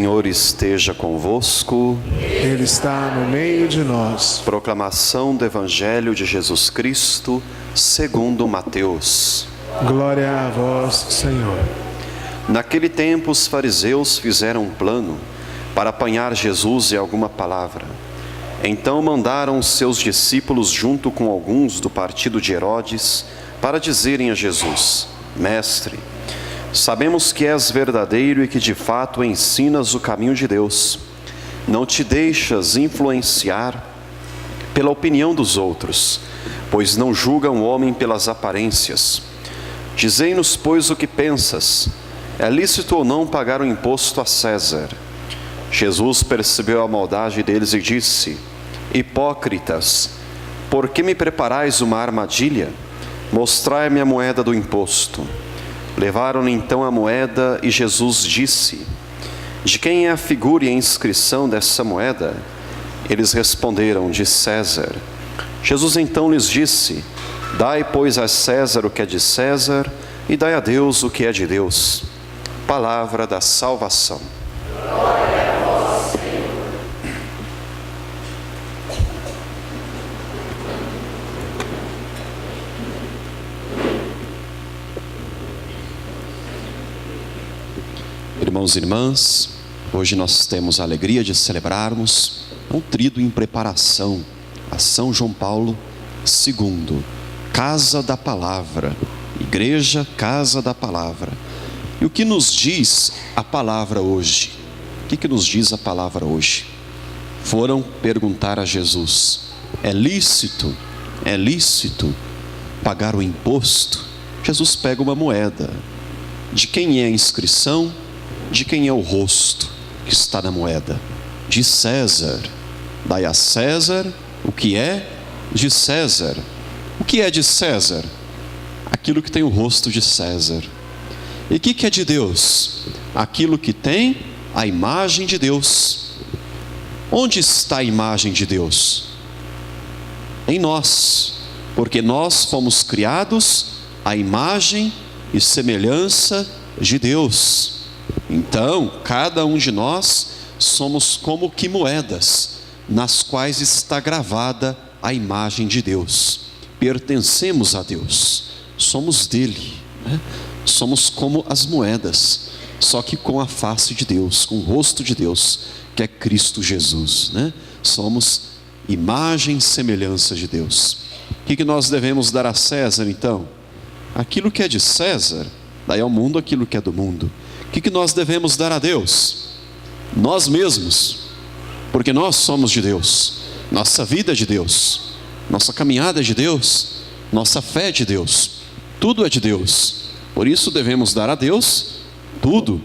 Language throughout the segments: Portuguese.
Senhor esteja convosco. Ele está no meio de nós. Proclamação do Evangelho de Jesus Cristo, segundo Mateus. Glória a vós, Senhor. Naquele tempo, os fariseus fizeram um plano para apanhar Jesus em alguma palavra. Então mandaram seus discípulos junto com alguns do partido de Herodes para dizerem a Jesus: Mestre, sabemos que és verdadeiro e que de fato ensinas o caminho de Deus. Não te deixas influenciar pela opinião dos outros, pois não julgam o homem pelas aparências. Dizei-nos, pois, o que pensas. É lícito ou não pagar o imposto a César? Jesus percebeu a maldade deles e disse: Hipócritas, por que me preparais uma armadilha? Mostrai-me a moeda do imposto. Levaram-lhe então a moeda e Jesus disse: De quem é a figura e a inscrição dessa moeda? Eles responderam: De César. Jesus então lhes disse: Dai, pois, a César o que é de César e dai a Deus o que é de Deus. Palavra da salvação. Glória a vós, Senhor. Irmãos e irmãs, hoje nós temos a alegria de celebrarmos um tríduo em preparação a São João Paulo II, Casa da Palavra, Igreja Casa da Palavra. E o que nos diz a palavra hoje? O que nos diz a palavra hoje? Foram perguntar a Jesus: é lícito pagar o imposto? Jesus pega uma moeda. De quem é a inscrição? De quem é o rosto que está na moeda? De César. Dai a César o que é de César. O que é de César? Aquilo que tem o rosto de César. E o que é de Deus? Aquilo que tem a imagem de Deus. Onde está a imagem de Deus? Em nós, porque nós fomos criados à imagem e semelhança de Deus. Então, cada um de nós somos como que moedas, nas quais está gravada a imagem de Deus. Pertencemos a Deus, somos dele, né? Somos como as moedas, só que com a face de Deus, com o rosto de Deus, que é Cristo Jesus, né? Somos imagem e semelhança de Deus. O que nós devemos dar a César, então? Aquilo que é de César. Daí ao mundo aquilo que é do mundo. O que nós devemos dar a Deus? Nós mesmos, porque nós somos de Deus, nossa vida é de Deus, nossa caminhada é de Deus, nossa fé é de Deus, tudo é de Deus. Por isso devemos dar a Deus tudo.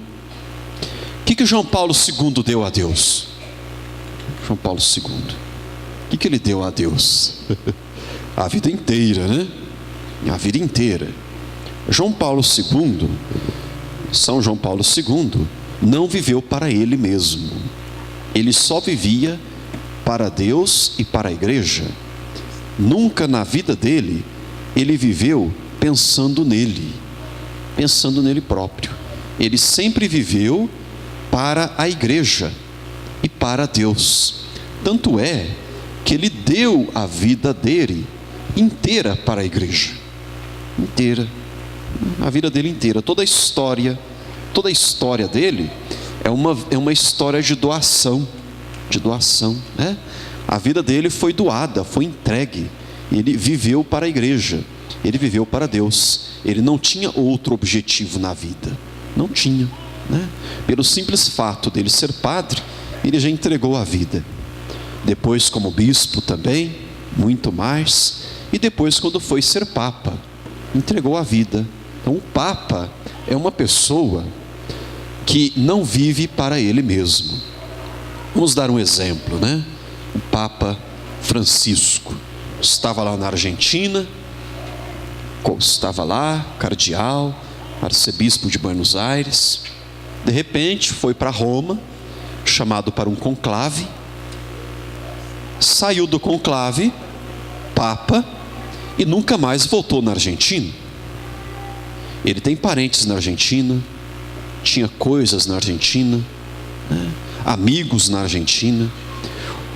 O que João Paulo II deu a Deus? João Paulo II, o que ele deu a Deus? A vida inteira, né? A vida inteira. João Paulo II, São João Paulo II, não viveu para ele mesmo. Ele só vivia para Deus e para a igreja. Nunca na vida dele, ele viveu pensando nele próprio. Ele sempre viveu para a igreja e para Deus. Tanto é que ele deu a vida dele inteira para a igreja. Inteira. A vida dele inteira. Toda a história dele é uma história de doação. Né? A vida dele foi doada, foi entregue. Ele viveu para a igreja. Ele viveu para Deus. Ele não tinha outro objetivo na vida. Não tinha, né? Pelo simples fato dele ser padre, ele já entregou a vida. Depois como bispo também, muito mais. E depois quando foi ser papa, entregou a vida. Então o papa é uma pessoa que não vive para ele mesmo. Vamos dar um exemplo, né? O Papa Francisco estava lá na Argentina, estava lá, cardeal, arcebispo de Buenos Aires. De repente foi para Roma, chamado para um conclave. Saiu do conclave, papa, e nunca mais voltou na Argentina. Ele tem parentes na Argentina, tinha coisas na Argentina, né? Amigos na Argentina.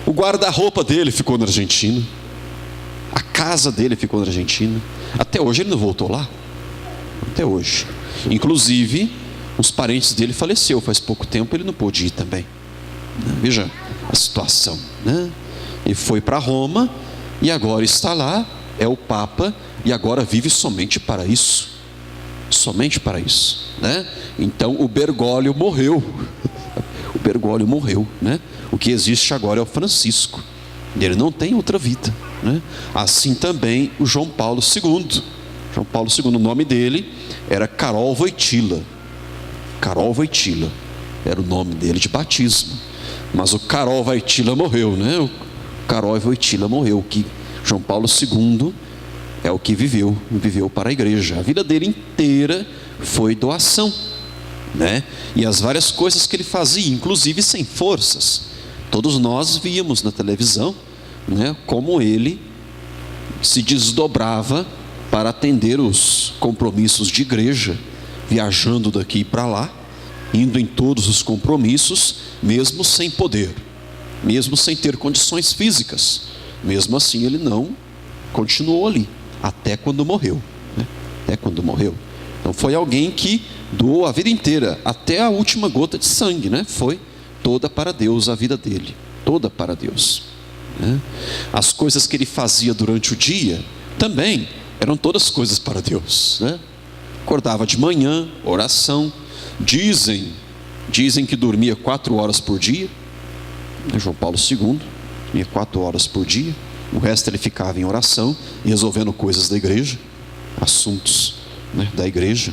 O guarda-roupa dele ficou na Argentina. A casa dele ficou na Argentina. Até hoje ele não voltou lá. Até hoje. Inclusive, os parentes dele faleceram faz pouco tempo, ele não pôde ir também. Veja a situação, né? Ele foi para Roma e agora está lá, é o Papa, e agora vive somente para isso. Somente para isso, né? Então o Bergoglio morreu. O Bergoglio morreu, né? O que existe agora é o Francisco. Ele não tem outra vida, né? Assim também o João Paulo II. João Paulo II, o nome dele era Karol Wojtyła. Karol Wojtyła era o nome dele de batismo. Mas o Karol Wojtyła morreu, né? O Karol Wojtyła morreu. Que João Paulo II é o que viveu para a igreja. A vida dele inteira foi doação, né? E as várias coisas que ele fazia, inclusive sem forças. Todos nós víamos na televisão, né, como ele se desdobrava para atender os compromissos de igreja, viajando daqui para lá, indo em todos os compromissos, mesmo sem poder, mesmo sem ter condições físicas. Mesmo assim ele não continuou ali, até quando morreu, né? Até quando morreu. Então foi alguém que doou a vida inteira, até a última gota de sangue, né? Foi toda para Deus a vida dele, toda para Deus, né? As coisas que ele fazia durante o dia também eram todas coisas para Deus, né? Acordava de manhã, oração. Dizem que dormia 4 horas por dia, né? João Paulo II dormia 4 horas por dia. O resto ele ficava em oração, resolvendo coisas da igreja, assuntos, né, da igreja,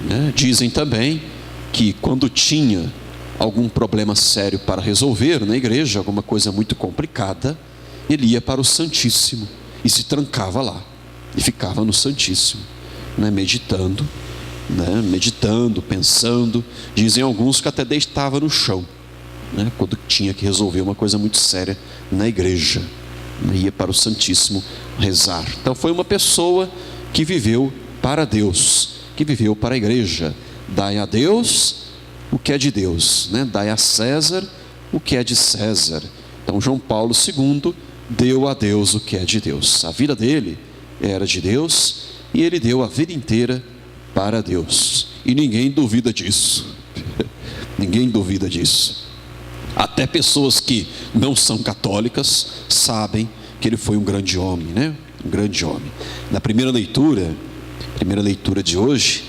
né? Dizem também que quando tinha algum problema sério para resolver na igreja, alguma coisa muito complicada, ele ia para o Santíssimo e se trancava lá e ficava no Santíssimo, né, meditando, pensando. Dizem alguns que até deitava no chão, né, quando tinha que resolver uma coisa muito séria na igreja, né, ia para o Santíssimo rezar. Então foi uma pessoa que viveu para Deus, que viveu para a igreja. Dai a Deus o que é de Deus, né? Dai a César o que é de César. Então João Paulo II deu a Deus o que é de Deus. A vida dele era de Deus e ele deu a vida inteira para Deus. E ninguém duvida disso. Ninguém duvida disso. Até pessoas que não são católicas sabem que ele foi um grande homem, né? Um grande homem. Na primeira leitura de hoje,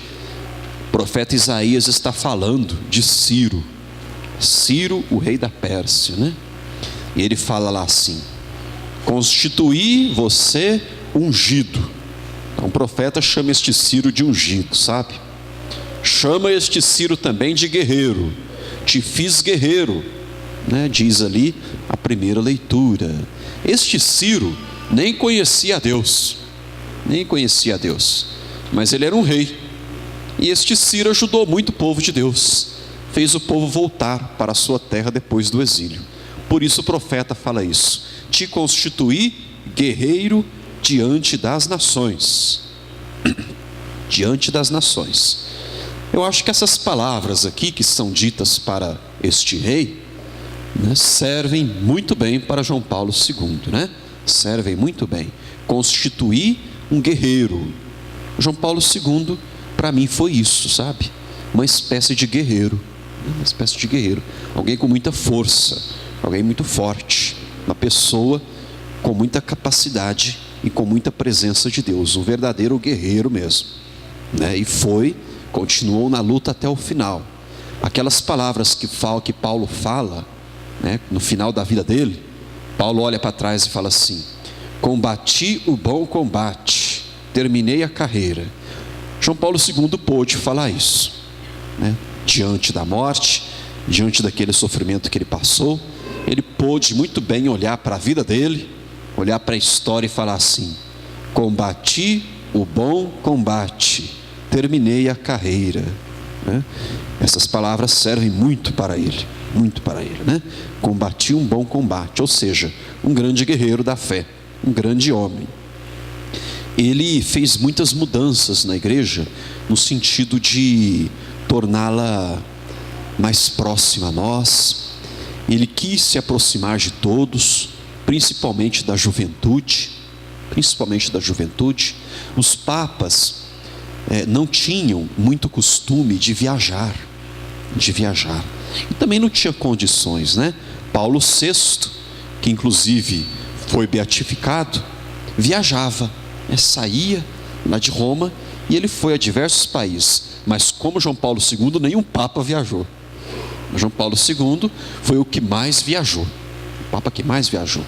o profeta Isaías está falando de Ciro, o rei da Pérsia, né? E ele fala lá assim: constituí você ungido. Então o profeta chama este Ciro de ungido, sabe? Chama este Ciro também de guerreiro. Te fiz guerreiro, né? Diz ali a primeira leitura. Este Ciro nem conhecia a Deus, mas ele era um rei. E este Ciro ajudou muito o povo de Deus, fez o povo voltar para a sua terra depois do exílio. Por isso o profeta fala isso: te constituí guerreiro diante das nações. Diante das nações. Eu acho que essas palavras aqui que são ditas para este rei, né, servem muito bem para João Paulo II, né? Servem muito bem. Constituir um guerreiro. João Paulo II, para mim, foi isso, sabe? Uma espécie de guerreiro. Alguém com muita força, alguém muito forte, uma pessoa com muita capacidade e com muita presença de Deus, um verdadeiro guerreiro mesmo, né? E continuou na luta até o final. Aquelas palavras que Paulo fala, né, no final da vida dele, Paulo olha para trás e fala assim: combati o bom combate, terminei a carreira. João Paulo II pôde falar isso, né? Diante da morte, diante daquele sofrimento que ele passou, ele pôde muito bem olhar para a vida dele, olhar para a história e falar assim: combati o bom combate, terminei a carreira, né? Essas palavras servem muito para ele, né? Combati um bom combate, ou seja, um grande guerreiro da fé, um grande homem. Ele fez muitas mudanças na igreja, no sentido de torná-la mais próxima a nós. Ele quis se aproximar de todos, principalmente da juventude. Os papas não tinham muito costume de viajar. E também não tinha condições, né? Paulo VI, que inclusive foi beatificado, viajava, saía lá de Roma e ele foi a diversos países. Mas como João Paulo II, nenhum papa viajou. João Paulo II foi o que mais viajou, o papa que mais viajou.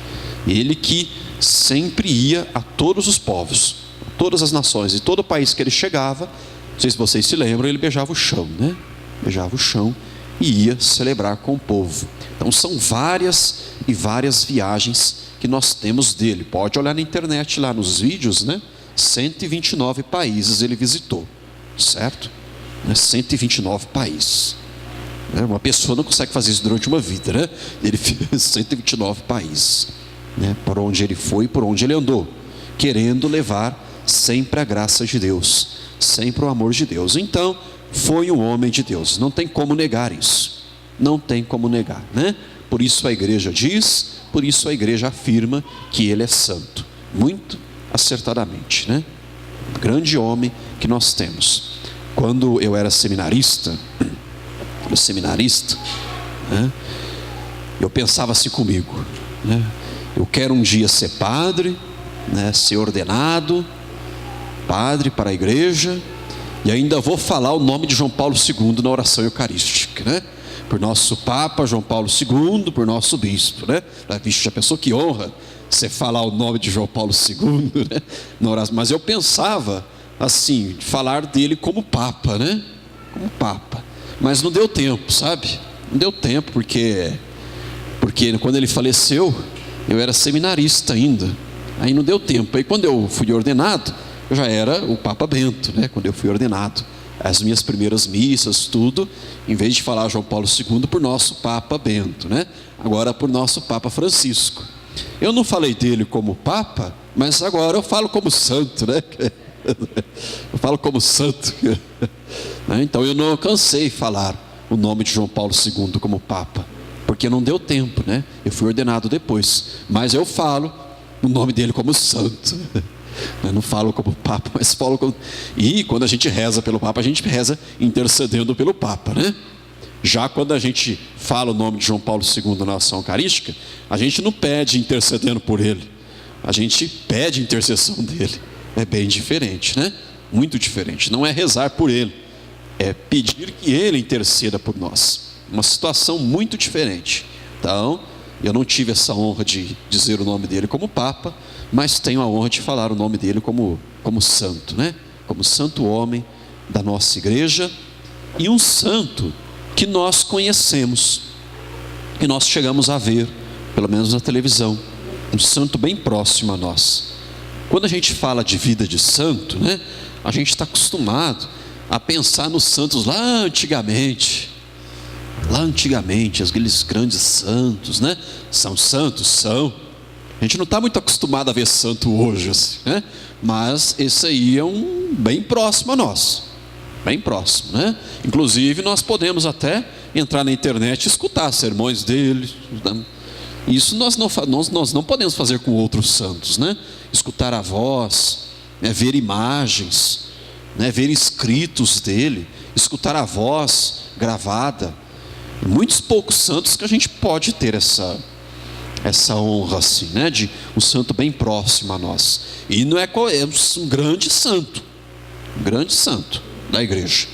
Ele que sempre ia a todos os povos, todas as nações, e todo país que ele chegava, não sei se vocês se lembram, ele beijava o chão, né? Beijava o chão e ia celebrar com o povo. Então são várias e várias viagens que nós temos dele. Pode olhar na internet lá nos vídeos, né? 129 países ele visitou, certo? 129 países. Uma pessoa não consegue fazer isso durante uma vida, né? Ele fez 129 países, né? Por onde ele foi, por onde ele andou, querendo levar sempre a graça de Deus, sempre o amor de Deus. Então, foi um homem de Deus, não tem como negar isso, não tem como negar, né? Por isso a igreja diz, por isso a igreja afirma que ele é santo, muito acertadamente, né? Grande homem que nós temos. Quando eu era seminarista, né? Eu pensava assim comigo, né? Eu quero um dia ser padre, né? Ser ordenado padre para a igreja, e ainda vou falar o nome de João Paulo II na oração eucarística, né? Por nosso Papa João Paulo II, por nosso bispo, né? Vixe, já pensou que honra você falar o nome de João Paulo II, né? Na oração. Mas eu pensava assim, falar dele como Papa, né? Como Papa. Mas não deu tempo, sabe? Não deu tempo, porque quando ele faleceu, eu era seminarista ainda. Aí não deu tempo. Aí quando eu fui ordenado, eu já era o Papa Bento, né? Quando eu fui ordenado, as minhas primeiras missas, tudo, em vez de falar João Paulo II, por nosso Papa Bento, né? Agora por nosso Papa Francisco. Eu não falei dele como Papa, mas agora eu falo como santo, né? Eu falo como santo. Então eu não alcancei falar o nome de João Paulo II como Papa, porque não deu tempo, né? Eu fui ordenado depois, mas eu falo o nome dele como santo. Eu não falo como Papa, mas falo como... E quando a gente reza pelo Papa, a gente reza intercedendo pelo Papa, né? Já quando a gente fala o nome de João Paulo II na oração eucarística, a gente não pede intercedendo por ele, a gente pede intercessão dele. É bem diferente, né? Muito diferente. Não é rezar por ele, é pedir que ele interceda por nós. Uma situação muito diferente. Então, eu não tive essa honra de dizer o nome dele como Papa, mas tenho a honra de falar o nome dele como santo, né? Como santo homem da nossa igreja, e um santo que nós conhecemos, que nós chegamos a ver, pelo menos na televisão, um santo bem próximo a nós. Quando a gente fala de vida de santo, né? A gente está acostumado a pensar nos santos lá antigamente, aqueles grandes santos, né? São santos? São. A gente não está muito acostumado a ver santo hoje, assim, né? Mas esse aí é um bem próximo a nós, bem próximo, né? Inclusive nós podemos até entrar na internet e escutar sermões dele. Isso nós não podemos fazer com outros santos, né? Escutar a voz, né? Ver imagens, né? Ver escritos dele, escutar a voz gravada. Muitos poucos santos que a gente pode ter essa honra assim, né? De um santo bem próximo a nós. E não é um grande santo da igreja,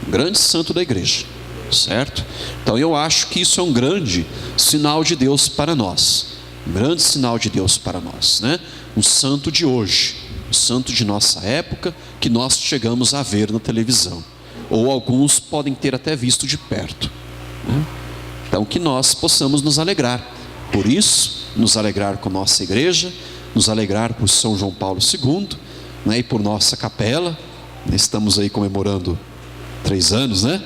um grande santo da igreja, certo? Então eu acho que isso é um grande sinal de Deus para nós, um grande sinal de Deus para nós, né? Um santo de hoje, um santo de nossa época, que nós chegamos a ver na televisão, ou alguns podem ter até visto de perto, né? Então que nós possamos nos alegrar por isso, nos alegrar com nossa igreja, nos alegrar por São João Paulo II, né? E por nossa capela. Estamos aí comemorando 3 anos, né?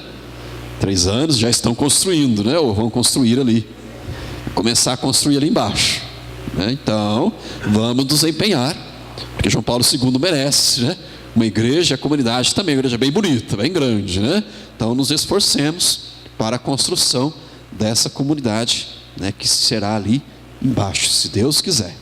3 anos, já estão construindo, né? Ou vão construir ali, começar a construir ali embaixo, né? Então vamos nos empenhar, porque João Paulo II merece, né? Uma igreja, a comunidade também, uma igreja bem bonita, bem grande, né? Então nos esforcemos para a construção dessa comunidade, né, que será ali embaixo, se Deus quiser.